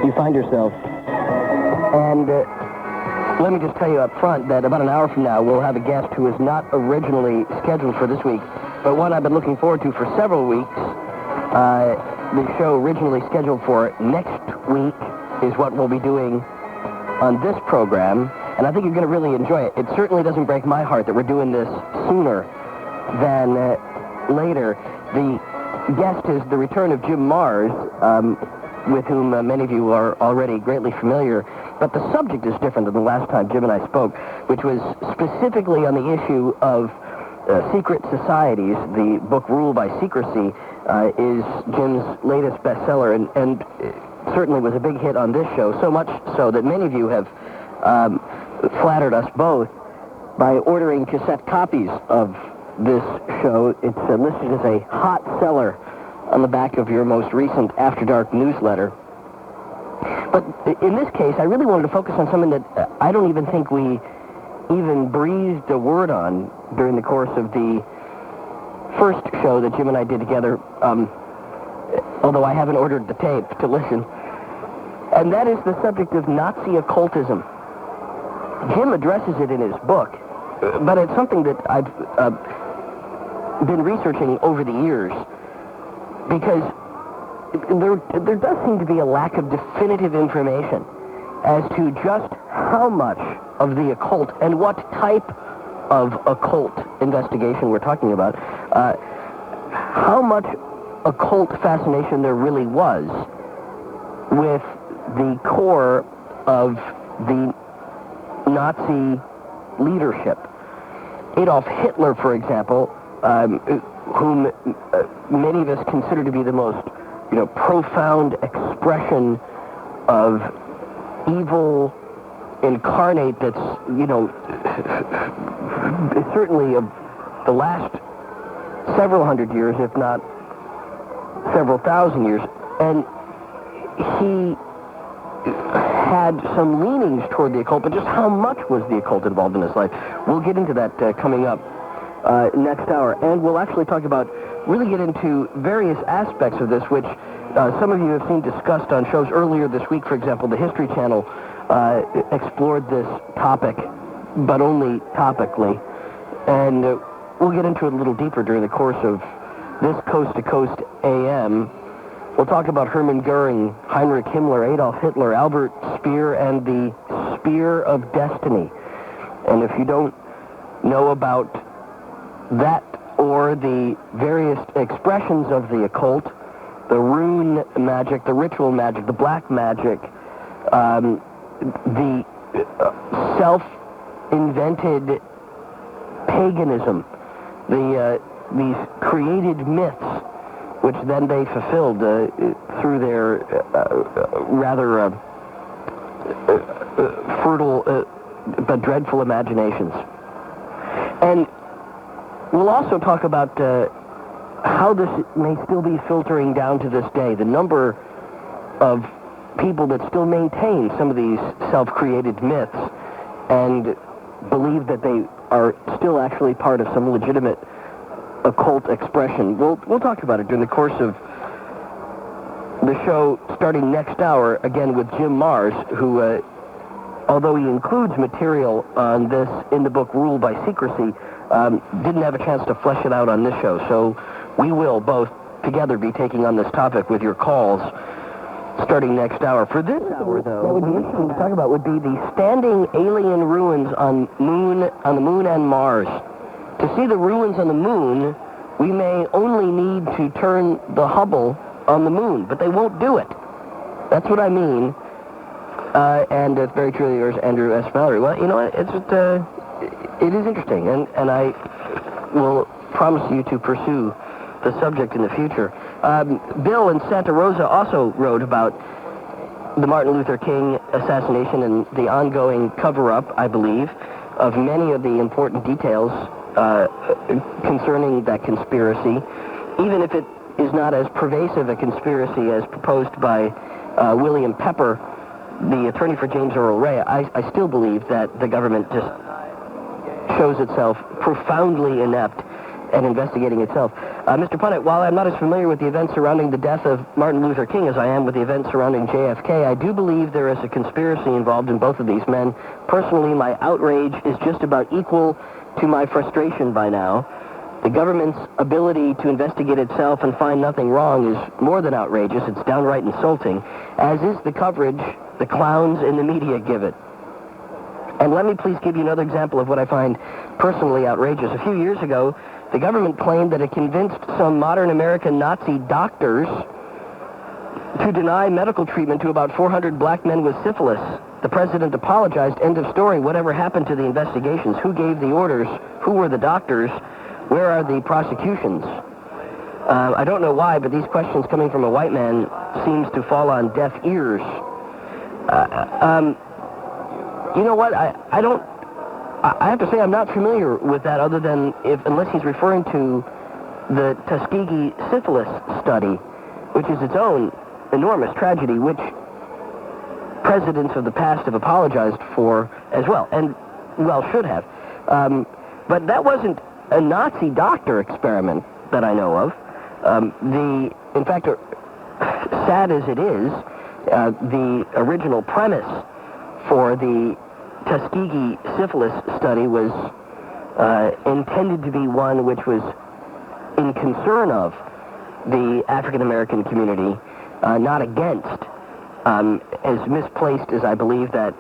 you find yourself. And let me just tell you up front that about an hour from now, we'll have a guest who is not originally scheduled for this week, but one I've been looking forward to for several weeks. The show originally scheduled for next week is what we'll be doing on this program, and I think you're going to really enjoy it. It certainly doesn't break my heart that we're doing this sooner than later. The guest is the return of Jim Mars, with whom many of you are already greatly familiar, but the subject is different than the last time Jim and I spoke, which was specifically on the issue of secret societies. The book Rule by Secrecy is Jim's latest bestseller, and certainly was a big hit on this show, so much so that many of you have flattered us both by ordering cassette copies of this show. It's listed as a hot seller on the back of your most recent After Dark newsletter. But in this case, I really wanted to focus on something that I don't even think we even breathed a word on during the course of the first show that Jim and I did together, although I haven't ordered the tape to listen, and that is the subject of Nazi occultism. Jim addresses it in his book, but it's something that I've been researching over the years, because there does seem to be a lack of definitive information as to just how much of the occult and what type of occult investigation we're talking about, how much occult fascination there really was with the core of the Nazi leadership. Adolf Hitler, for example, whom many of us consider to be the most, profound expression of evil incarnate that's, certainly of the last several hundred years, if not several thousand years. And he had some leanings toward the occult, but just how much was the occult involved in his life? We'll get into that coming up next hour. And we'll actually talk about, really get into various aspects of this, which some of you have seen discussed on shows earlier this week. For example, the History Channel explored this topic, but only topically. And we'll get into it a little deeper during the course of this Coast to Coast AM. We'll talk about Hermann Goering, Heinrich Himmler, Adolf Hitler, Albert Speer, and the Spear of Destiny. And if you don't know about that or the various expressions of the occult, the rune magic, the ritual magic, the black magic, the self-invented paganism, these created myths, which then they fulfilled through their rather fertile but dreadful imaginations. And we'll also talk about how this may still be filtering down to this day, the number of people that still maintain some of these self-created myths and believe that they are still actually part of some legitimate occult expression. We'll talk about it during the course of the show starting next hour, again with Jim Mars, who, although he includes material on this in the book Rule by Secrecy, didn't have a chance to flesh it out on this show. So we will both together be taking on this topic with your calls starting next hour. For this hour, though, what would be interesting to talk about would be the standing alien ruins on the moon and Mars. To see the ruins on the moon, we may only need to turn the Hubble on the moon, but they won't do it. That's what I mean. And it's very truly yours, Andrew S. Mallory. Well, you know what? It is interesting, and I will promise you to pursue the subject in the future. Bill in Santa Rosa also wrote about the Martin Luther King assassination and the ongoing cover-up, I believe, of many of the important details concerning that conspiracy, even if it is not as pervasive a conspiracy as proposed by William Pepper, the attorney for James Earl Ray. I still believe that the government just shows itself profoundly inept at investigating itself. Mr. Punnett, while I'm not as familiar with the events surrounding the death of Martin Luther King as I am with the events surrounding JFK, I do believe there is a conspiracy involved in both of these men. Personally, my outrage is just about equal to my frustration by now. The government's ability to investigate itself and find nothing wrong is more than outrageous. It's downright insulting, as is the coverage the clowns in the media give it. And let me please give you another example of what I find personally outrageous. A few years ago, the government claimed that it convinced some modern American Nazi doctors to deny medical treatment to about 400 black men with syphilis. The president apologized. End of story. Whatever happened to the investigations? Who gave the orders? Who were the doctors? Where are the prosecutions? I don't know why, but these questions coming from a white man seems to fall on deaf ears. You know what? I have to say I'm not familiar with that, other than unless he's referring to the Tuskegee syphilis study, which is its own enormous tragedy, which presidents of the past have apologized for as well, and well should have. But that wasn't a Nazi doctor experiment that I know of. In fact, sad as it is, the original premise for the Tuskegee syphilis study was intended to be one which was in concern of the African-American community, not against. As misplaced as I believe that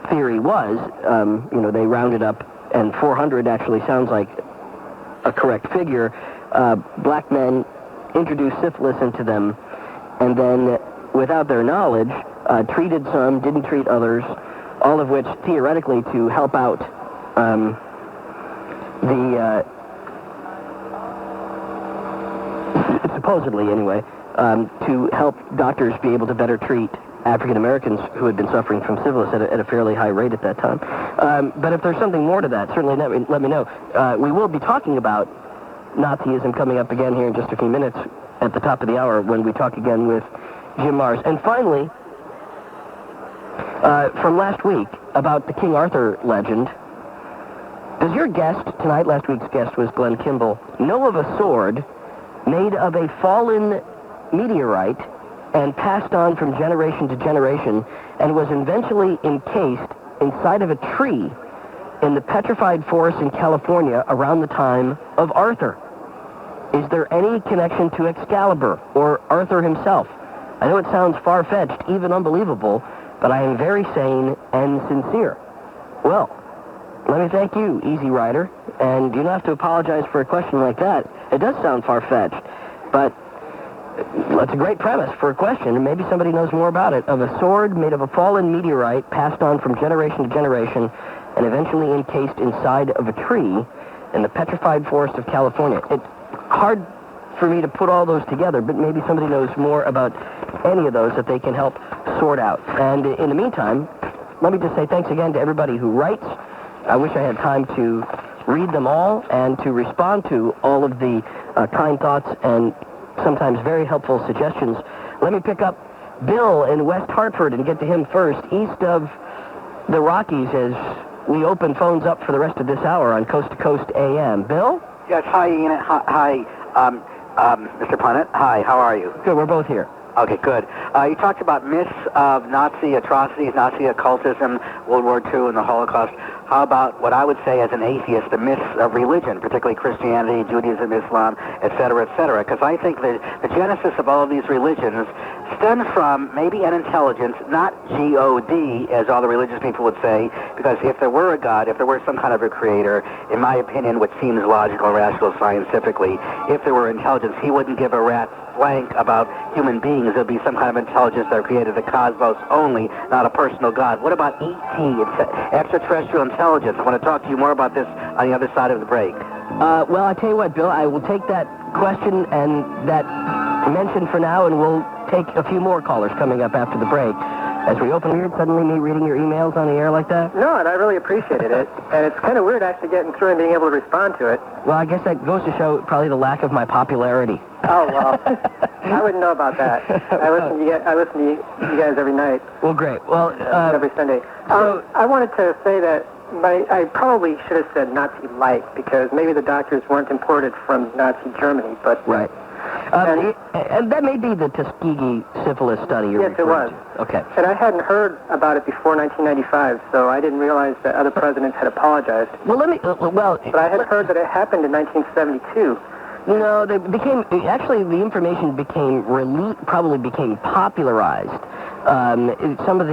theory was, they rounded up, and 400 actually sounds like a correct figure. Black men introduced syphilis into them, and then, without their knowledge, treated some, didn't treat others, all of which theoretically to help out supposedly anyway, to help doctors be able to better treat African Americans who had been suffering from syphilis at a fairly high rate at that time. But if there's something more to that, certainly let me know. We will be talking about Nazism coming up again here in just a few minutes at the top of the hour when we talk again with Jim Mars. And finally, from last week, about the King Arthur legend, does your guest tonight, last week's guest was Glenn Kimball, know of a sword made of a fallen meteorite and passed on from generation to generation and was eventually encased inside of a tree in the petrified forest in California around the time of Arthur? Is there any connection to Excalibur or Arthur himself? I know it sounds far-fetched, even unbelievable, but I am very sane and sincere. Well, let me thank you, Easy Rider, and you don't have to apologize for a question like that. It does sound far-fetched, but that's a great premise for a question, and maybe somebody knows more about it, of a sword made of a fallen meteorite passed on from generation to generation and eventually encased inside of a tree in the petrified forest of California. It's hard for me to put all those together, but maybe somebody knows more about any of those that they can help sort out. And in the meantime, let me just say thanks again to everybody who writes. I wish I had time to read them all and to respond to all of the kind thoughts and sometimes very helpful suggestions. Let me pick up Bill in West Hartford and get to him first, east of the Rockies, as we open phones up for the rest of this hour on Coast to Coast AM. Bill? Yes, hi, Ian. Hi, Mr. Punnett. Hi, how are you? Good, we're both here. Okay, good. You talked about myths of Nazi atrocities, Nazi occultism, World War II, and the Holocaust. How about what I would say as an atheist, the myths of religion, particularly Christianity, Judaism, Islam, et cetera, because I think that the genesis of all of these religions stem from maybe an intelligence, not G-O-D, as all the religious people would say, because if there were a God, if there were some kind of a creator, in my opinion, which seems logical and rational scientifically, if there were intelligence, he wouldn't give a rat's blank about human beings. It would be some kind of intelligence that created the cosmos only, not a personal God. What about E.T., extraterrestrial intelligence? I want to talk to you more about this on the other side of the break. Well, I tell you what, Bill, I will take that question and that mention for now, and we'll take a few more callers coming up after the break. As we open here, suddenly me reading your emails on the air like that? No, and I really appreciated it. And it's kind of weird actually getting through and being able to respond to it. Well, I guess that goes to show probably the lack of my popularity. Oh, well, I wouldn't know about that. I listen to you guys every night. Well, great. Well, every Sunday. I wanted to say that I probably should have said Nazi-like, because maybe the doctors weren't imported from Nazi Germany, but... Right. And that may be the Tuskegee syphilis study you're Yes, it was. referring to. Okay. And I hadn't heard about it before 1995, so I didn't realize that other presidents had apologized. Well, But I had heard that it happened in 1972. No, the information probably became popularized. Some of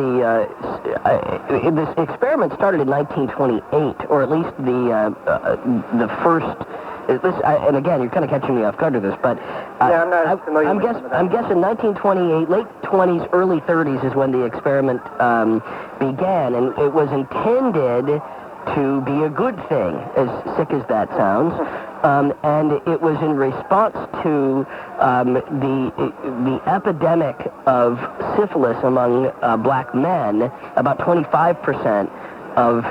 this experiment started in 1928, or at least the first. And again, you're kind of catching me off guard with this, but I'm not familiar with some of that. I'm guessing 1928, late 20s, early 30s is when the experiment began, and it was intended to be a good thing, as sick as that sounds. And it was in response to the epidemic of syphilis among black men. About 25% of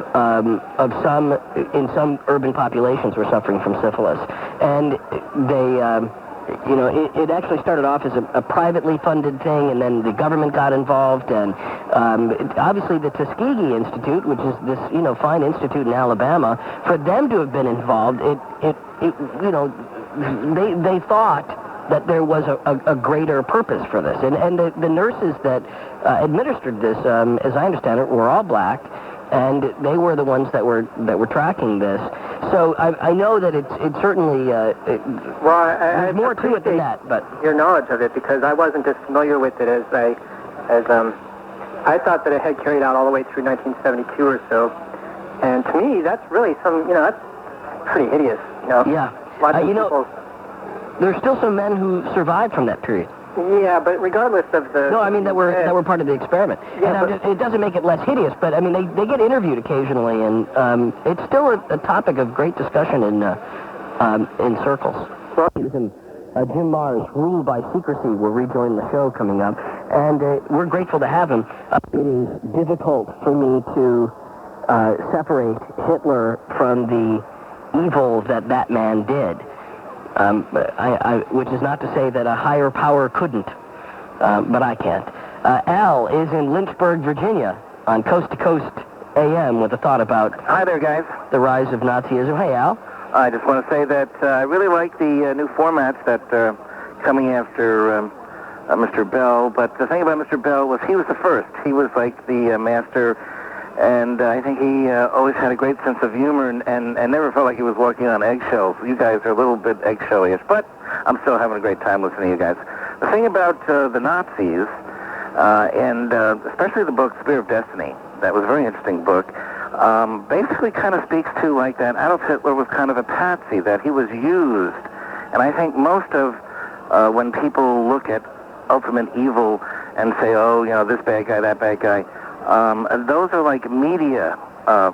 some urban populations were suffering from syphilis, and they. It actually started off as a privately funded thing, and then the government got involved, and obviously the Tuskegee Institute, which is this, fine institute in Alabama, for them to have been involved, they thought that there was a greater purpose for this, and the nurses that administered this, as I understand it, were all black. And they were the ones that were tracking this. So I know that it's certainly there's more to it than that. But your knowledge of it, because I wasn't as familiar with it as I thought that it had carried out all the way through 1972 or so. And to me, that's really that's pretty hideous. Yeah. Watching people. There's still some men who survived from that period. Yeah, but regardless of the... No, I mean, that were part of the experiment. Yeah, and it doesn't make it less hideous, but, I mean, they get interviewed occasionally, and it's still a topic of great discussion in circles. Jim Mars, Ruled by Secrecy, will rejoin the show coming up, and we're grateful to have him. It is difficult for me to separate Hitler from the evil that man did. Which is not to say that a higher power couldn't, but I can't. Al is in Lynchburg, Virginia, on Coast to Coast AM with a thought about... Hi there, guys. ...the rise of Nazism. Hey, Al. I just want to say that I really like the new formats that are coming after Mr. Bell, but the thing about Mr. Bell was he was the first. He was like the master, and I think he always had a great sense of humor and never felt like he was walking on eggshells. You guys are a little bit eggshelly-ish, but I'm still having a great time listening to you guys. The thing about the Nazis, and especially the book Spear of Destiny, that was a very interesting book, basically kind of speaks to like that Adolf Hitler was kind of a patsy, that he was used. And I think most of when people look at ultimate evil and say, oh, this bad guy, that bad guy, those are like media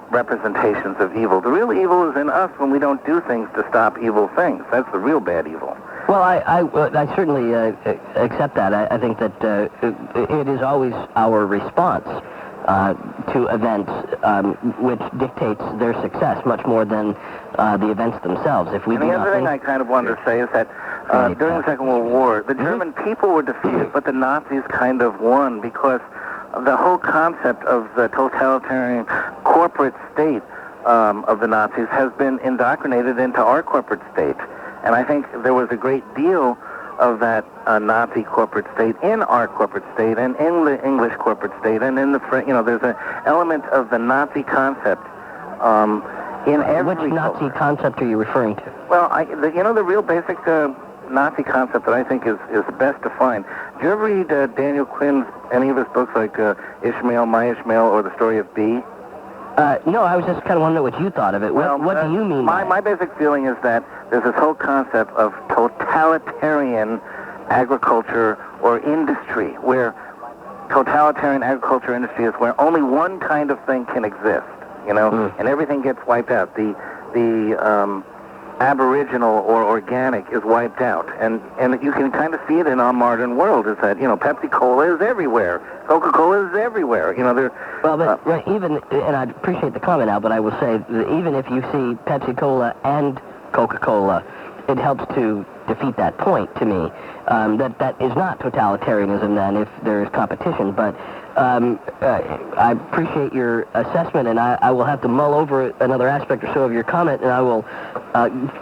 representations of evil. The real evil is in us when we don't do things to stop evil things. That's the real bad evil. Well, I certainly accept that. I think that it is always our response to events which dictates their success much more than the events themselves. If we and the other thing I kind of wanted to say is that during the Second World War, the German people were defeated, but the Nazis kind of won, because the whole concept of the totalitarian corporate state of the Nazis has been indoctrinated into our corporate state. And I think there was a great deal of that Nazi corporate state in our corporate state and in the English corporate state and in the there's an element of the Nazi concept in every... Which Nazi concept are you referring to? Well, the real basic Nazi concept that I think is best defined. Do you ever read Daniel Quinn's, any of his books like Ishmael, My Ishmael, or The Story of B? No, I was just kind of wondering what you thought of it. What do you mean by my basic feeling is that there's this whole concept of totalitarian agriculture or industry, where totalitarian agriculture industry is where only one kind of thing can exist, and everything gets wiped out. The aboriginal or organic is wiped out, and you can kind of see it in our modern world. Is that Pepsi-Cola is everywhere, Coca-Cola is everywhere. Right, even, and I appreciate the comment, Al, but I will say that even if you see Pepsi-Cola and Coca-Cola it helps to defeat that point to me. That is not totalitarianism then if there is competition, but I appreciate your assessment, and I will have to mull over another aspect or so of your comment, and I will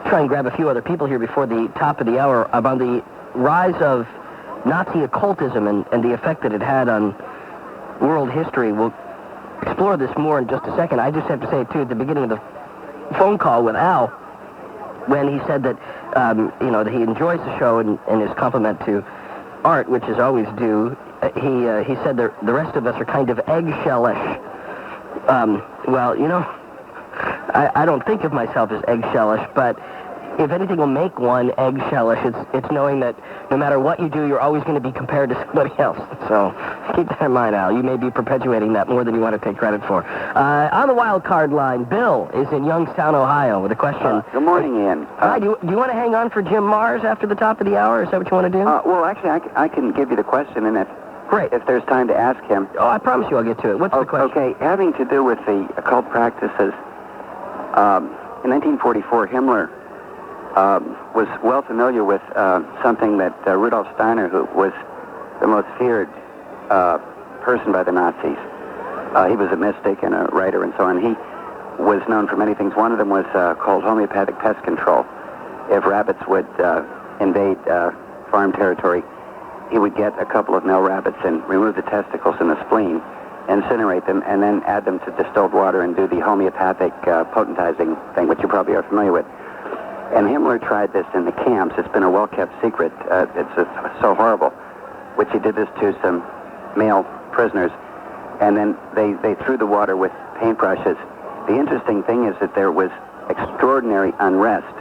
try and grab a few other people here before the top of the hour about the rise of Nazi occultism and the effect that it had on world history. We'll explore this more in just a second. I just have to say, too, at the beginning of the phone call with Al, when he said that, that he enjoys the show and his compliment to Art, which is always due, he said the rest of us are kind of eggshellish. Well, I don't think of myself as eggshellish, but if anything will make one eggshellish, it's knowing that no matter what you do, you're always going to be compared to somebody else. So keep that in mind, Al. You may be perpetuating that more than you want to take credit for. On the wild card line, Bill is in Youngstown, Ohio, with a question. Good morning, Ian. Hi, do you want to hang on for Jim Mars after the top of the hour? Is that what you want to do? Well, actually, I can give you the question, and Great. If there's time to ask him. Oh, I promise you I'll get to it. What's the question? Okay, having to do with the occult practices, in 1944, Himmler was well familiar with something that Rudolf Steiner, who was the most feared person by the Nazis. He was a mystic and a writer and so on. He was known for many things. One of them was called homeopathic pest control. If rabbits would invade farm territory, he would get a couple of male rabbits and remove the testicles and the spleen, incinerate them, and then add them to distilled water and do the homeopathic potentizing thing, which you probably are familiar with. And Himmler tried this in the camps. It's been a well-kept secret. It's so horrible, which he did this to some male prisoners. And then they threw the water with paintbrushes. The interesting thing is that there was extraordinary unrest,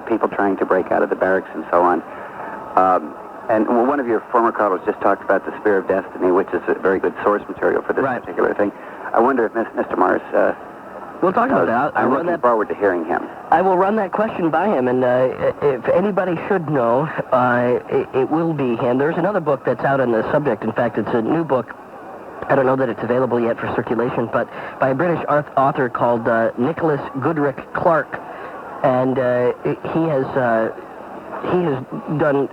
people trying to break out of the barracks and so on. And one of your former callers just talked about the Spear of Destiny, which is a very good source material for this particular thing. I wonder if Mr. Mars... we'll talk about that. I'm looking forward to hearing him. I will run that question by him, and if anybody should know, it will be him. There's another book that's out on the subject. In fact, it's a new book. I don't know that it's available yet for circulation, but by a British author called Nicholas Goodrich Clark, and he has done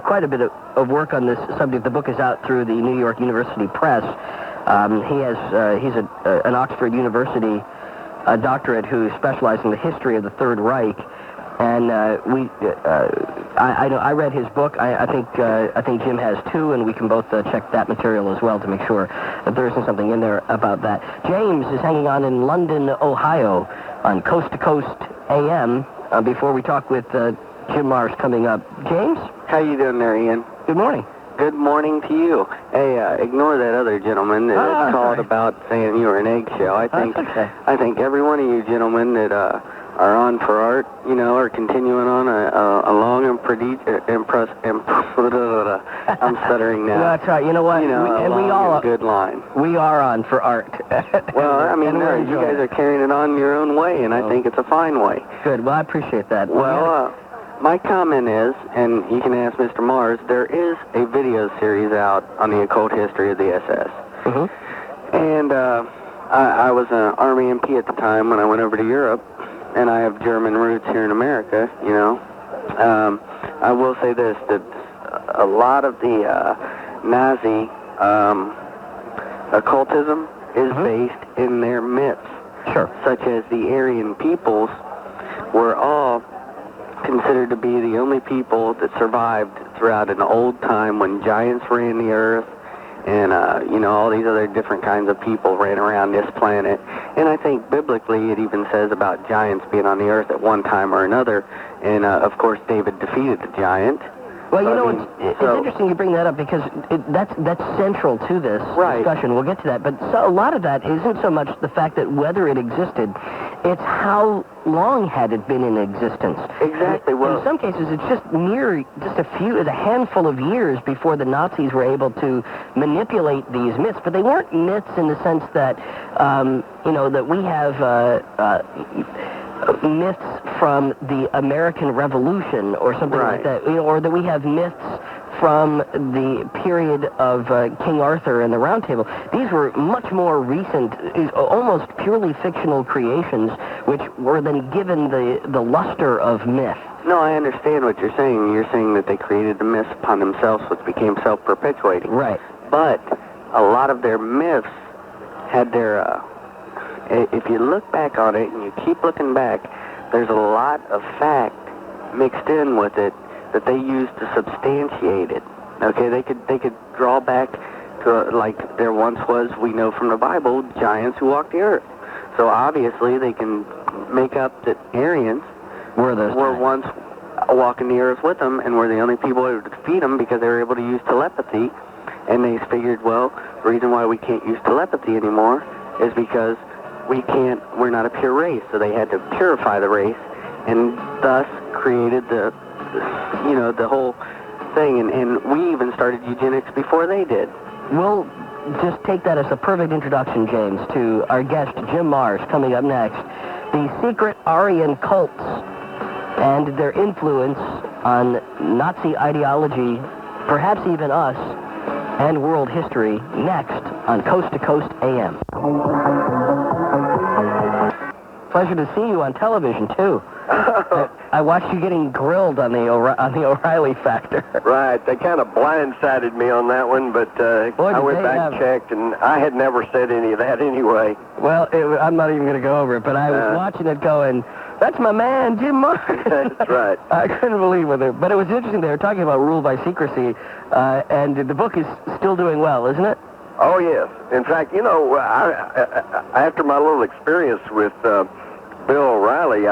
quite a bit of work on this subject. The book is out through the New York University Press. He's an Oxford University doctorate who specializes in the history of the Third Reich, and I read his book. I think Jim has too, and we can both check that material as well to make sure that there isn't something in there about that. James is hanging on in London, Ohio, on Coast to Coast AM. Before we talk with Jim Mars coming up, James, how you doing there, Ian? Good morning. Good morning to you. Hey, ignore that other gentleman that called about saying you were an eggshell. I think every one of you gentlemen that are on for art, are continuing on a long and I'm stuttering now. That's right. You know what? We all good line. We are on for art. Well, I mean, you guys are carrying it on your own way, and I think it's a fine way. Good. Well, I appreciate that. Well, my comment is, and you can ask Mr. Mars, there is a video series out on the occult history of the SS. Mm-hmm. And I was an Army MP at the time when I went over to Europe, and I have German roots here in America, I will say this, that a lot of the Nazi occultism is based in their myths. Sure. Such as the Aryan peoples were all considered to be the only people that survived throughout an old time when giants ran the earth and, all these other different kinds of people ran around this planet. And I think biblically it even says about giants being on the earth at one time or another. And, of course, David defeated the giant. Well, it's interesting you bring that up because that's central to this discussion. We'll get to that. But a lot of that isn't so much the fact that whether it existed, it's how long had it been in existence. Exactly. Well, in some cases, it's just a handful of years before the Nazis were able to manipulate these myths. But they weren't myths in the sense that, that we have myths from the American Revolution or something like that, or that we have myths from the period of King Arthur and the Round Table. These were much more recent, almost purely fictional creations, which were then given the luster of myth. No, I understand what you're saying. You're saying that they created the myths upon themselves, which became self-perpetuating. Right. But a lot of their myths had their... if you look back on it and you keep looking back, there's a lot of fact mixed in with it that they used to substantiate it. Okay, they could draw back to, like there once was, we know from the Bible, giants who walked the earth. So obviously they can make up that Aryans were once walking the earth with them and were the only people who could defeat them because they were able to use telepathy. And they figured, well, the reason why we can't use telepathy anymore is because we're not a pure race. So they had to purify the race and thus created the whole thing. And we even started eugenics before they did. We'll just take that as a perfect introduction, James, to our guest, Jim Marrs, coming up next. The secret Aryan cults and their influence on Nazi ideology, perhaps even us, and world history, next on Coast to Coast AM. Pleasure to see you on television, too. I watched you getting grilled on the O'Reilly factor. Right. They kind of blindsided me on that one, but I went back and checked, and I had never said any of that anyway. Well, I'm not even going to go over it, but I was watching it going, that's my man, Jim Marrs. That's right. I couldn't believe it. But it was interesting. They were talking about rule by secrecy, and the book is still doing well, isn't it? Oh, yes. In fact, after my little experience with Bill O'Reilly,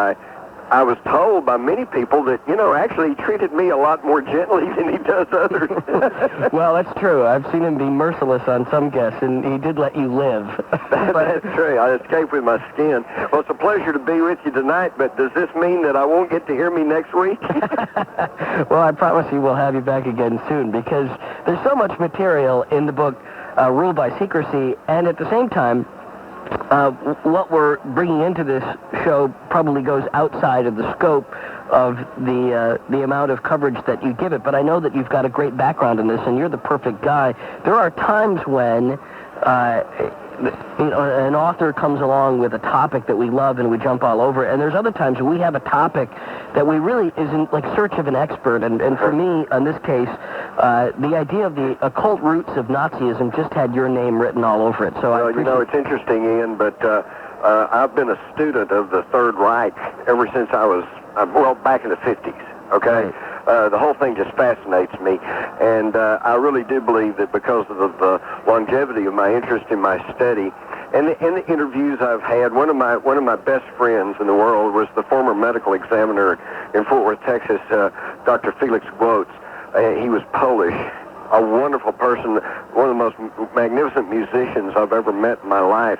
I was told by many people that, actually he treated me a lot more gently than he does others. Well, that's true. I've seen him be merciless on some guests, and he did let you live. That's true. I escaped with my skin. Well, it's a pleasure to be with you tonight, but does this mean that I won't get to hear me next week? Well, I promise you we'll have you back again soon, because there's so much material in the book, Rule by Secrecy, and at the same time, what we're bringing into this show probably goes outside of the scope of the amount of coverage that you give it. But I know that you've got a great background in this, and you're the perfect guy. There are times when an author comes along with a topic that we love and we jump all over it. And there's other times when we have a topic that we really is in like search of an expert. And for me, in this case, the idea of the occult roots of Nazism just had your name written all over it. So it's interesting, Ian, but I've been a student of the Third Reich ever since I was, back in the 50s, okay? Right. The whole thing just fascinates me, and I really do believe that because of the longevity of my interest in my study, and the interviews I've had, one of my best friends in the world was the former medical examiner in Fort Worth, Texas, Dr. Felix Głotz. He was Polish, a wonderful person, one of the most magnificent musicians I've ever met in my life.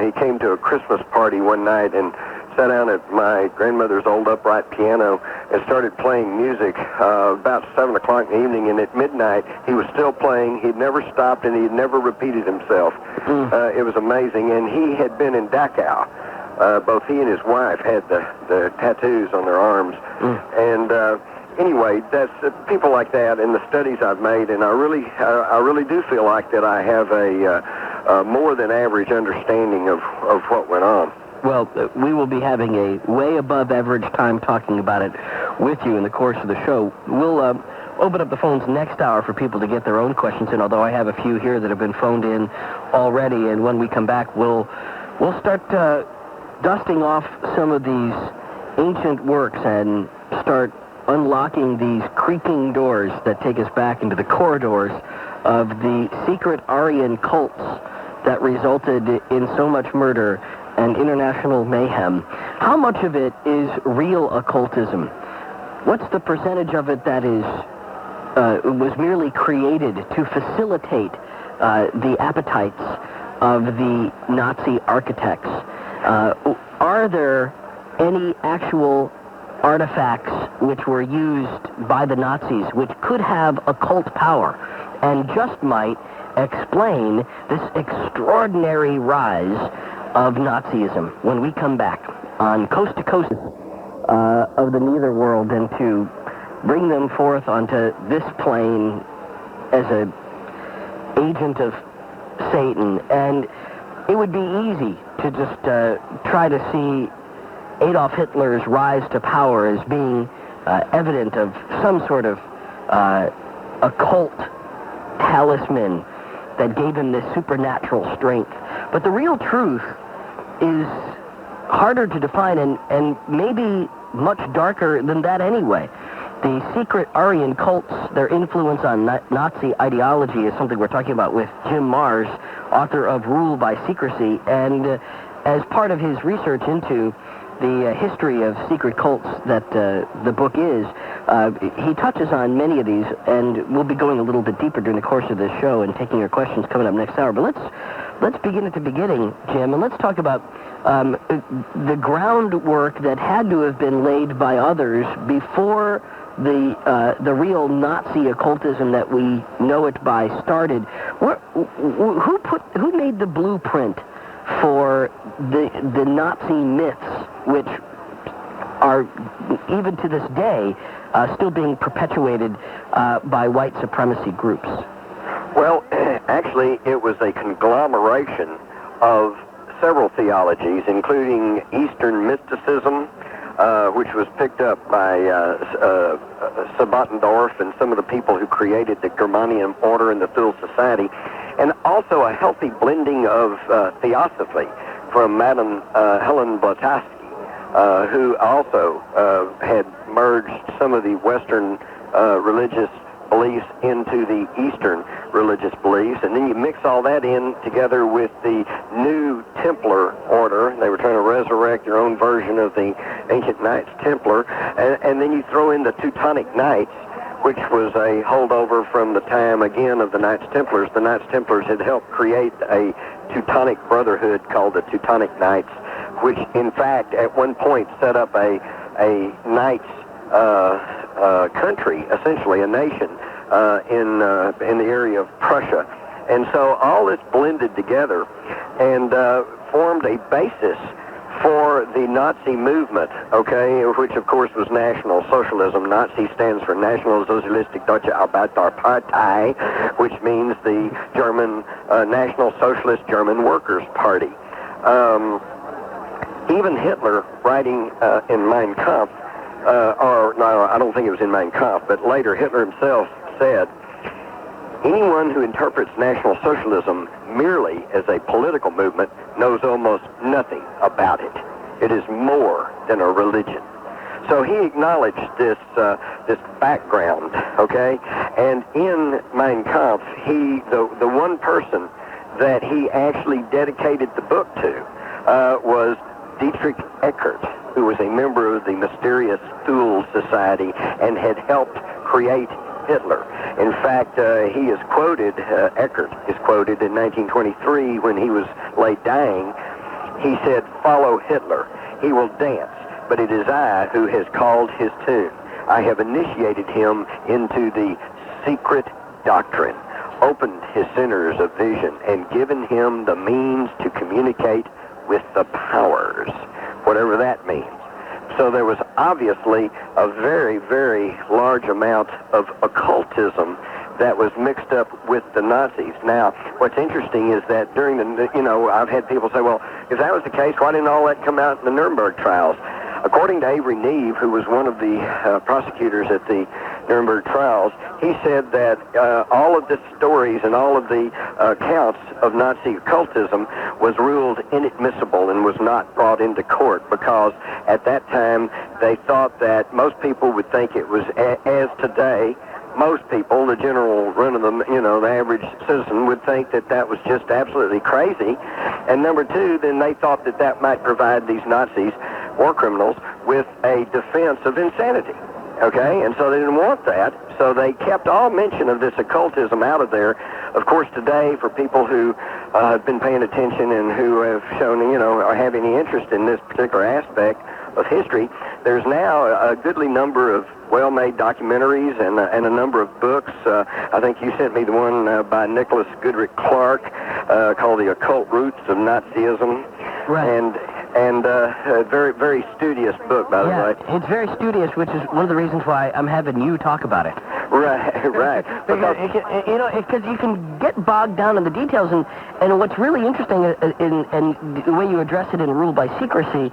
He came to a Christmas party one night and sat down at my grandmother's old upright piano and started playing music about 7 o'clock in the evening, and at midnight he was still playing. He'd never stopped, and he'd never repeated himself. It was amazing, and he had been in Dachau. Both he and his wife had the tattoos on their arms, and anyway, that's people like that and the studies I've made, and I really do feel like that I have a more than average understanding of what went on. Well, we will be having a way above average time talking about it with you in the course of the show. We'll open up the phones next hour for people to get their own questions in, although I have a few here that have been phoned in already, and when we come back, we'll start dusting off some of these ancient works and start unlocking these creaking doors that take us back into the corridors of the secret Aryan cults that resulted in so much murder and international mayhem. How much of it is real occultism? What's the percentage of it that was merely created to facilitate the appetites of the Nazi architects? Are there any actual artifacts which were used by the Nazis which could have occult power and just might explain this extraordinary rise of Nazism when we come back on Coast to Coast of the Neither World, and to bring them forth onto this plane as an agent of Satan. And it would be easy to just try to see Adolf Hitler's rise to power as being evident of some sort of occult talisman that gave him this supernatural strength. But the real truth is harder to define and maybe much darker than that anyway. The secret Aryan cults, their influence on Nazi ideology is something we're talking about with Jim Marrs, author of Rule by Secrecy, and as part of his research into the history of secret cults that the book is, he touches on many of these, and we'll be going a little bit deeper during the course of this show and taking your questions coming up next hour. But let's begin at the beginning, Jim, and let's talk about the groundwork that had to have been laid by others before the real Nazi occultism that we know it by started. Who made the blueprint for the Nazi myths, which are even to this day still being perpetuated by white supremacy groups? Well, actually, it was a conglomeration of several theologies, including Eastern mysticism, which was picked up by Sabbatendorf and some of the people who created the Germanium Order and the Thule Society, and also a healthy blending of theosophy from Madame Helen Blavatsky, who also had merged some of the Western religious beliefs into the Eastern religious beliefs, and then you mix all that in together with the new Templar order. They were trying to resurrect their own version of the ancient Knights Templar, and then you throw in the Teutonic Knights, which was a holdover from the time, again, of the Knights Templars. The Knights Templars had helped create a Teutonic brotherhood called the Teutonic Knights, which, in fact, at one point set up a Knights country, essentially a nation, in the area of Prussia. And so all this blended together and formed a basis for the Nazi movement, okay, which of course was National Socialism. Nazi stands for National Sozialistische Deutsche Arbeiterpartei, which means the German National Socialist German Workers' Party. Even Hitler, writing in Mein Kampf, or no, I don't think it was in Mein Kampf, but later Hitler himself said, anyone who interprets National Socialism merely as a political movement knows almost nothing about it. It is more than a religion. So he acknowledged this background, okay? And in Mein Kampf, the one person that he actually dedicated the book to was Dietrich Eckart, who was a member of the mysterious Thule Society and had helped create Hitler. In fact, he is quoted, Eckart is quoted in 1923 when he was lay dying. He said, "Follow Hitler. He will dance, but it is I who has called his tune. I have initiated him into the secret doctrine, opened his centers of vision, and given him the means to communicate with the powers," whatever that means. So there was obviously a very, very large amount of occultism that was mixed up with the Nazis. Now, what's interesting is that during I've had people say, well, if that was the case, why didn't all that come out in the Nuremberg trials? According to Avery Neve, who was one of the prosecutors at the Nuremberg trials, he said that all of the stories and all of the accounts of Nazi occultism was ruled inadmissible and was not brought into court because at that time they thought that most people would think it was as today. Most people, the general run of the average citizen would think that that was just absolutely crazy. And number two, then they thought that that might provide these Nazis, war criminals, with a defense of insanity. Okay, and so they didn't want that, so they kept all mention of this occultism out of there. Of course, today, for people who have been paying attention and who have shown, or have any interest in this particular aspect of history, there's now a goodly number of well-made documentaries and a number of books. I think you sent me the one by Nicholas Goodrich Clark called The Occult Roots of Nazism. Right. And a very, very studious book, by the way. It's very studious, which is one of the reasons why I'm having you talk about it. Right. Because you can get bogged down in the details, and what's really interesting in the way you address it in Rule by Secrecy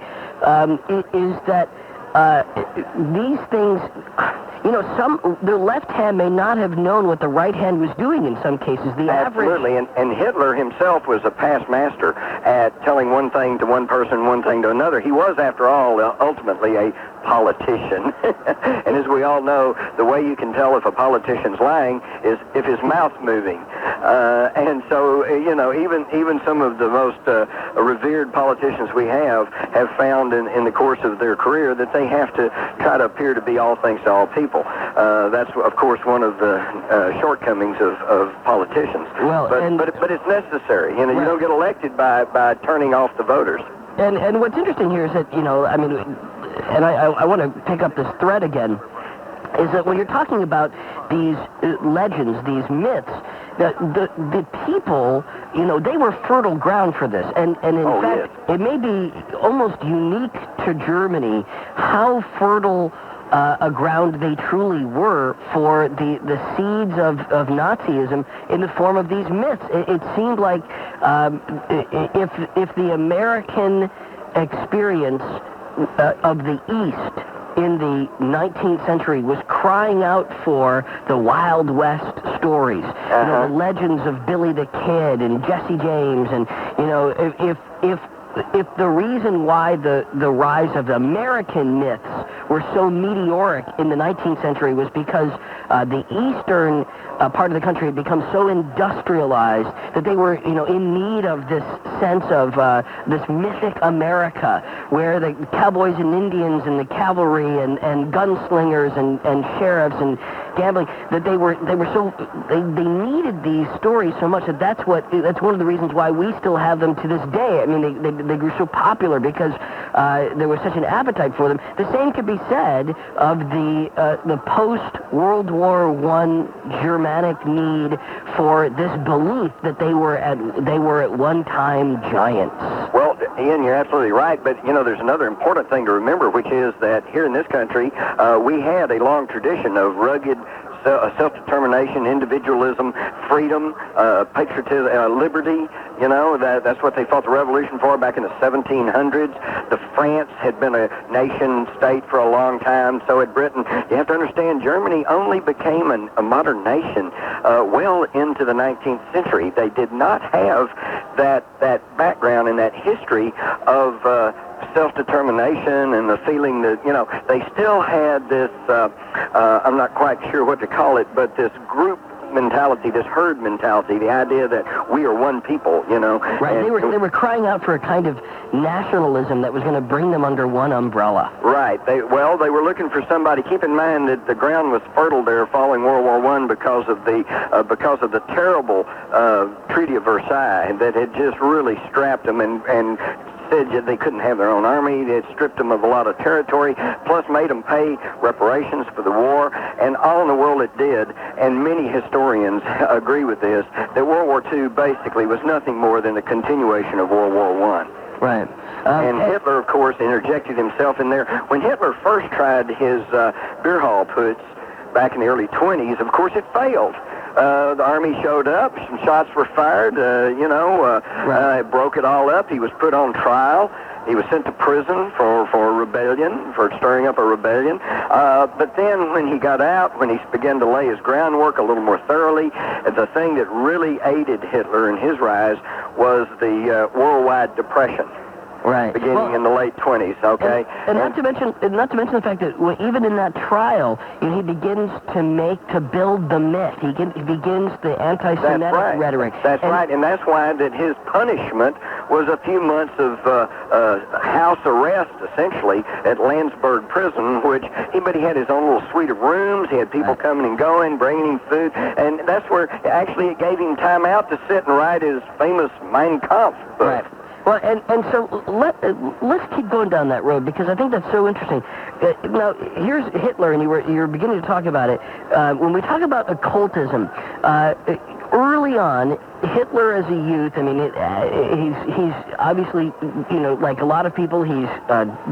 is that these things, the left hand may not have known what the right hand was doing in some cases. Absolutely, and Hitler himself was a past master at telling one thing to one person, one thing to another. He was, after all, ultimately a politician. And as we all know, the way you can tell if a politician's lying is if his mouth's moving. And so, even some of the most revered politicians we have found in the course of their career that they have to try to appear to be all things to all people. That's, of course, one of the shortcomings of politicians. Well, but it's necessary. You don't get elected by turning off the voters. And what's interesting here is that, and I want to pick up this thread again, is that when you're talking about these legends, these myths, the people, they were fertile ground for this. And in fact, yes. It may be almost unique to Germany how fertile a ground they truly were for the seeds of Nazism in the form of these myths. It seemed like if the American experience of the East in the 19th century was crying out for the Wild West stories, the legends of Billy the Kid and Jesse James, and if the reason why the rise of American myths were so meteoric in the 19th century was because the eastern part of the country had become so industrialized that they were, in need of this sense of this mythic America, where the cowboys and Indians and the cavalry and gunslingers and sheriffs and gambling, that they needed these stories so much that's one of the reasons why we still have them to this day. I mean, they grew so popular because there was such an appetite for them. The same could be said of the post-World War I Germanic need for this belief that they were at one time giants. Well, Ian, you're absolutely right, but there's another important thing to remember, which is that here in this country, we had a long tradition of rugged self-determination, individualism, freedom, patriotism, liberty. That's what they fought the revolution for back in the 1700s. The France had been a nation-state for a long time, so had Britain. You have to understand, Germany only became a modern nation well into the 19th century. They did not have that background and that history of self-determination and the feeling that, they still had this, I'm not quite sure what to call it, but this group mentality, this herd mentality, the idea that we are one people, Right, and they were crying out for a kind of nationalism that was going to bring them under one umbrella. Right. They were looking for somebody. Keep in mind that the ground was fertile there following World War I because of the terrible Treaty of Versailles that had just really strapped them and said they couldn't have their own army. It stripped them of a lot of territory, plus made them pay reparations for the war, and all in the world it did. And many historians agree with this, that World War II basically was nothing more than a continuation of World War I. Right. And Hitler, of course, interjected himself in there. When Hitler first tried his beer hall putsch back in the early 20s, of course it failed. The army showed up, some shots were fired, it broke it all up. He was put on trial. He was sent to prison for rebellion, for stirring up a rebellion. But then when he got out, when he began to lay his groundwork a little more thoroughly, the thing that really aided Hitler in his rise was the worldwide depression. Right. Beginning in the late 20s, okay? And not to mention the fact that even in that trial, he begins to build the myth. He begins the anti-Semitic rhetoric. That's right, and that's why that his punishment was a few months of house arrest, essentially, at Landsberg Prison, but he had his own little suite of rooms. He had people coming and going, bringing him food, and that's where actually it gave him time out to sit and write his famous Mein Kampf book. Right. Well, and so let's keep going down that road, because I think that's so interesting. Now, here's Hitler, and you're beginning to talk about it. When we talk about occultism, early on, Hitler as a youth, I mean, he's obviously, like a lot of people, he's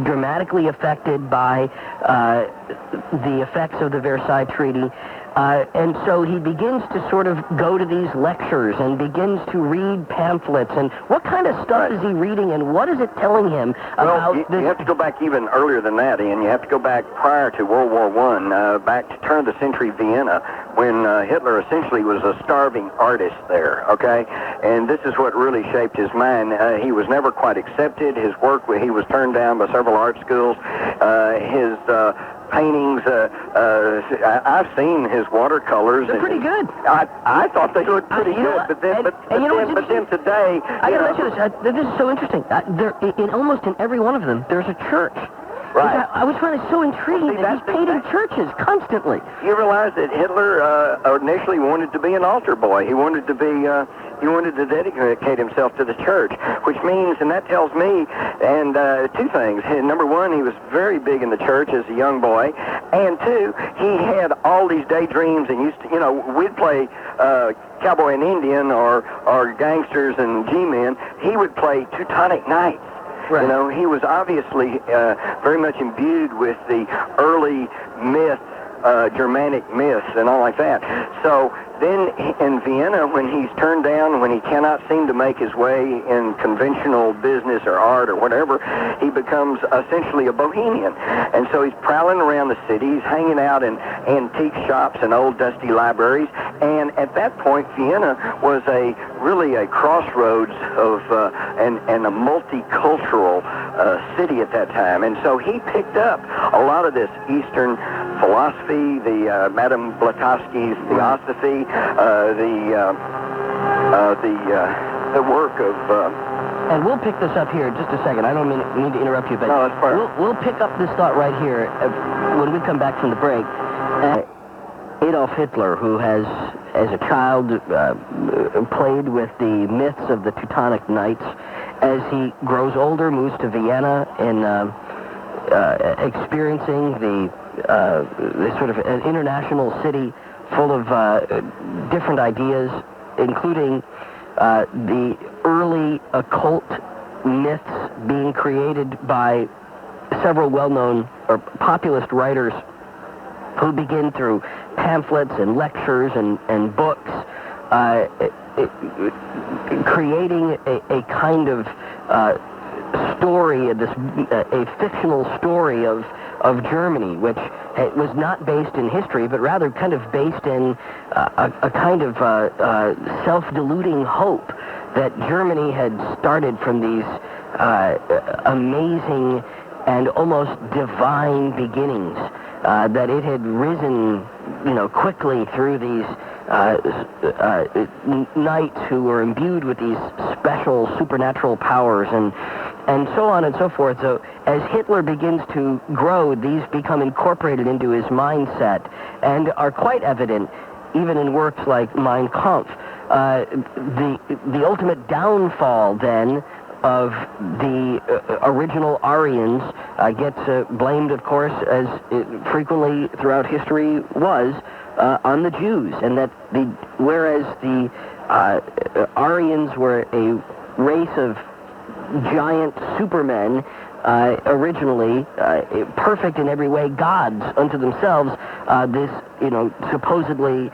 dramatically affected by the effects of the Versailles Treaty. And so he begins to sort of go to these lectures and begins to read pamphlets. And what kind of stuff is he reading, and what is it telling him about you have to go back even earlier than that, Ian. You have to go back prior to World War I, back to turn of the century Vienna, when Hitler essentially was a starving artist there, okay? And this is what really shaped his mind. He was never quite accepted. His work, he was turned down by several art schools. His paintings, I've seen his watercolors. They're pretty good. I thought they looked pretty good, but then today... I gotta let you this. This is so interesting. Almost in every one of them, there's a church. Right. I was finding it so intriguing that he's painting churches constantly. You realize that Hitler initially wanted to be an altar boy. He wanted to be, he wanted to dedicate himself to the church, which means, and that tells me, and two things. Number one, he was very big in the church as a young boy, and two, he had all these daydreams and used to, we'd play cowboy and Indian or gangsters and G-men. He would play Teutonic Knights. Right. He was obviously very much imbued with the early myths, Germanic myths and all like that. So then in Vienna, when he's turned down, when he cannot seem to make his way in conventional business or art or whatever, he becomes essentially a bohemian. And so he's prowling around the city, he's hanging out in antique shops and old dusty libraries, and at that point, Vienna was really a crossroads of and a multicultural city at that time. And so he picked up a lot of this Eastern philosophy, the Madame Blavatsky's Theosophy, the work of... and we'll pick this up here in just a second. I don't mean to interrupt you, but no, that's fine. We'll pick up this thought right here when we come back from the break. Adolf Hitler, who has, as a child, played with the myths of the Teutonic Knights, as he grows older, moves to Vienna and experiencing the sort of an international city full of different ideas, including the early occult myths being created by several well-known or populist writers who begin through pamphlets and lectures and books, creating a kind of story, a fictional story of Germany, which was not based in history, but rather kind of based in a kind of self-deluding hope that Germany had started from these amazing and almost divine beginnings, that it had risen, quickly through these knights who were imbued with these special supernatural powers and so on and so forth. So as Hitler begins to grow, these become incorporated into his mindset and are quite evident even in works like Mein Kampf. The ultimate downfall then of the original Aryans gets blamed, of course, as it frequently throughout history was, on the Jews, and that whereas the Aryans were a race of giant supermen, originally perfect in every way, gods unto themselves, this supposedly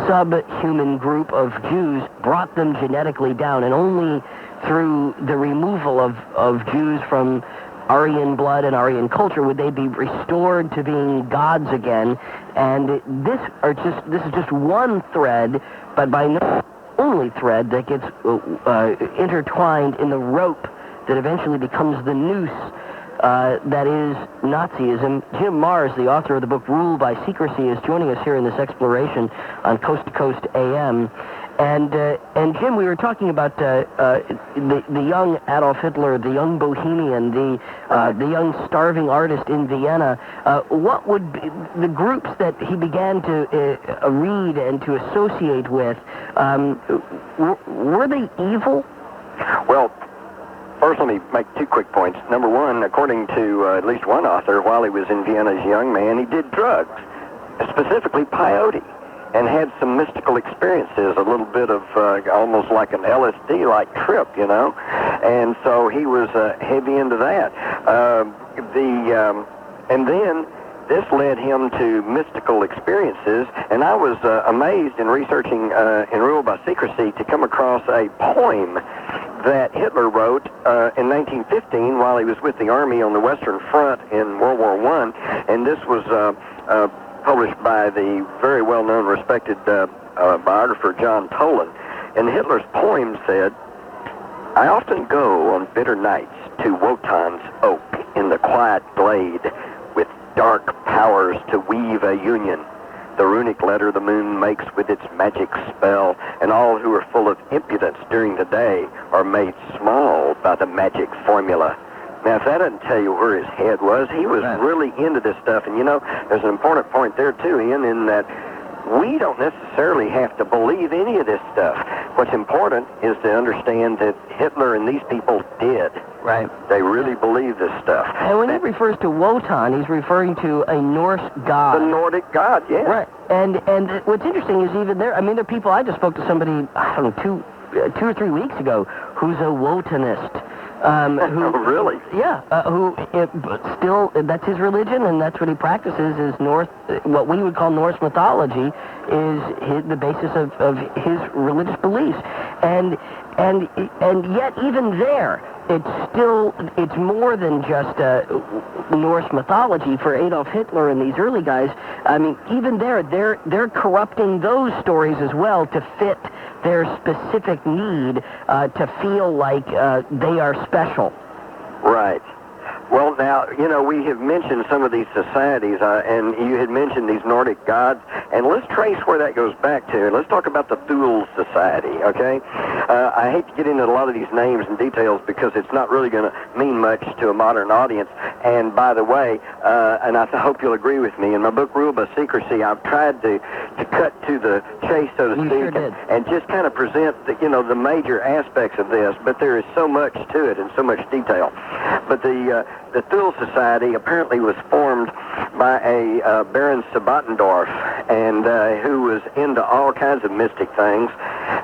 subhuman group of Jews brought them genetically down, and only through the removal of Jews from Aryan blood and Aryan culture would they be restored to being gods again. And this is just one thread, but by no only thread that gets intertwined in the rope that eventually becomes the noose that is Nazism. Jim Mars, the author of the book Rule by Secrecy, is joining us here in this exploration on Coast to Coast AM. And Jim, we were talking about the young Adolf Hitler, the young bohemian, the young starving artist in Vienna. What would be the groups that he began to read and to associate with? Were they evil? Well, first, let me make two quick points. Number one, according to at least one author, while he was in Vienna as a young man, he did drugs, specifically peyote, and had some mystical experiences, a little bit of almost like an LSD-like trip, and so he was heavy into that. And then this led him to mystical experiences, and I was amazed in researching in Rule by Secrecy to come across a poem that Hitler wrote in 1915 while he was with the Army on the Western Front in World War I, and this was published by the very well-known, respected biographer John Toland. And Hitler's poem said, "I often go on bitter nights to Wotan's oak in the quiet glade with dark powers to weave a union. The runic letter the moon makes with its magic spell, and all who are full of impudence during the day are made small by the magic formula." Now, if that doesn't tell you where his head was, he was really into this stuff. And, you know, there's an important point there, too, Ian, in that we don't necessarily have to believe any of this stuff. What's important is to understand that Hitler and these people did. Right. They really believe this stuff. And when he refers to Wotan, he's referring to a Norse god. The Nordic god, yeah. Right. And what's interesting is even there, I mean, there are people, I just spoke to somebody, I don't know, two or 3 weeks ago, who's a Wotanist. Who, really? Yeah, still, that's his religion, and that's what he practices, is Norse, what we would call Norse mythology, is the basis of his religious beliefs. And yet, even there, it's more than just Norse mythology for Adolf Hitler and these early guys. I mean, even there, they're corrupting those stories as well to fit their specific need to feel like they are special. Right. Well, now, you know, we have mentioned some of these societies, and you had mentioned these Nordic gods, and let's trace where that goes back to. Let's talk about the Thule Society, okay? I hate to get into a lot of these names and details because it's not really going to mean much to a modern audience. And by the way, and I hope you'll agree with me, in my book, Rule by Secrecy, I've tried to cut to the chase, so to speak, and just kind of present the major aspects of this, but there is so much to it and so much detail. But the Thule Society apparently was formed by a Baron Sabbatendorf, and who was into all kinds of mystic things.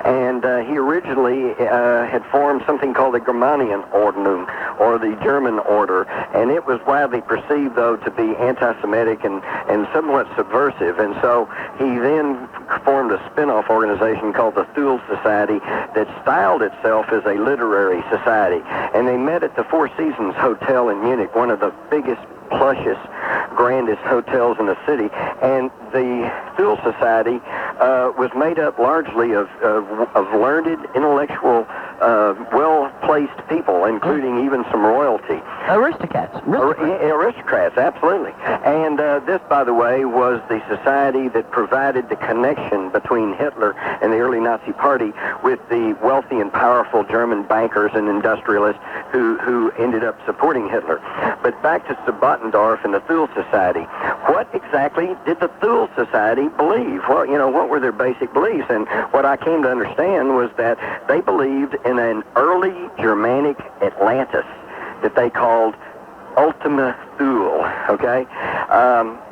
And he originally had formed something called the Germanian Ordnung, or the German Order, and it was widely perceived, though, to be anti-Semitic and somewhat subversive. And so he then formed a spin-off organization called the Thule Society that styled itself as a literary society. And they met at the Four Seasons Hotel in Munich, one of the biggest, plushest, grandest hotels in the city. And the Thule Society was made up largely of learned, intellectual, well-placed people, including even some royalty. Aristocrats. Aristocrats, absolutely. And this, by the way, was the society that provided the connection between Hitler and the early Nazi Party with the wealthy and powerful German bankers and industrialists who ended up supporting Hitler. But back to Sabbatendorf and the Thule Society. What exactly did the Thule Society believe? Well, what were their basic beliefs? And what I came to understand was that they believed in an early Germanic Atlantis that they called Ultima Thule, okay?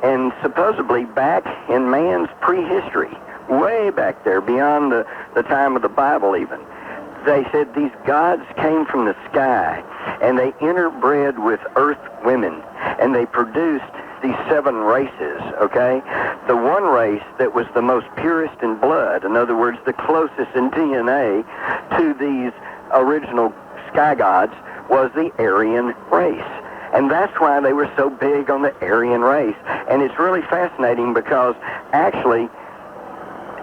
And supposedly back in man's prehistory, way back there, beyond the time of the Bible even, they said these gods came from the sky, and they interbred with earth women, and they produced these 7 races, okay? The one race that was the most purest in blood, in other words, the closest in DNA to these original sky gods, was the Aryan race. And that's why they were so big on the Aryan race. And it's really fascinating because actually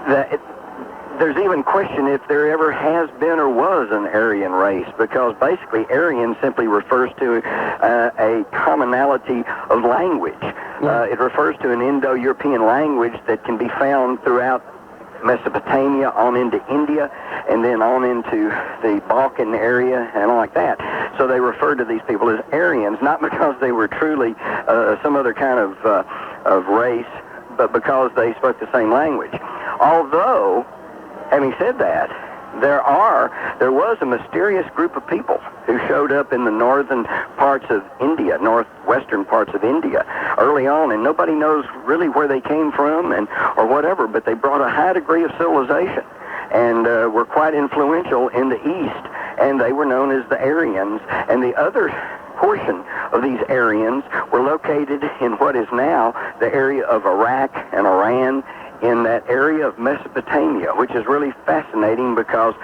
there's even question if there ever has been or was an Aryan race, because basically Aryan simply refers to a commonality of language. Yeah. It refers to an Indo-European language that can be found throughout Mesopotamia, on into India, and then on into the Balkan area and all like that. So they referred to these people as Aryans, not because they were truly some other kind of race, but because they spoke the same language. Although, having said that, there was a mysterious group of people who showed up in the northern parts of India, northwestern parts of India, early on, and nobody knows really where they came from or whatever, but they brought a high degree of civilization and were quite influential in the East, and they were known as the Aryans. And the other portion of these Aryans were located in what is now the area of Iraq and Iran, in that area of Mesopotamia, which is really fascinating because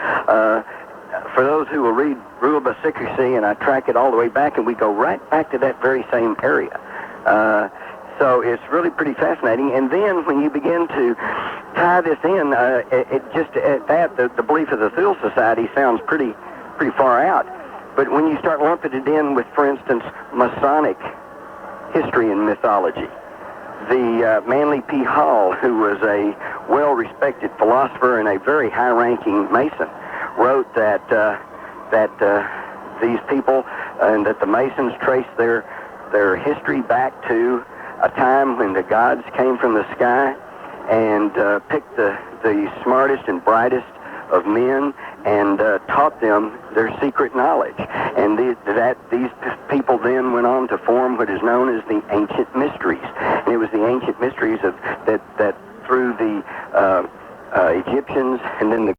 for those who will read Rule by Secrecy, and I track it all the way back, and we go right back to that very same area. So it's really pretty fascinating. And then when you begin to tie this in, it just at that, the belief of the Thule Society sounds pretty far out. But when you start lumping it in with, for instance, Masonic history and mythology, the Manly P. Hall, who was a well-respected philosopher and a very high-ranking Mason, wrote that these people and that the Masons trace their history back to a time when the gods came from the sky and picked the smartest and brightest of men and taught them their secret knowledge. And these people then went on to form what is known as the ancient mysteries. And it was the ancient mysteries that through the Egyptians and then the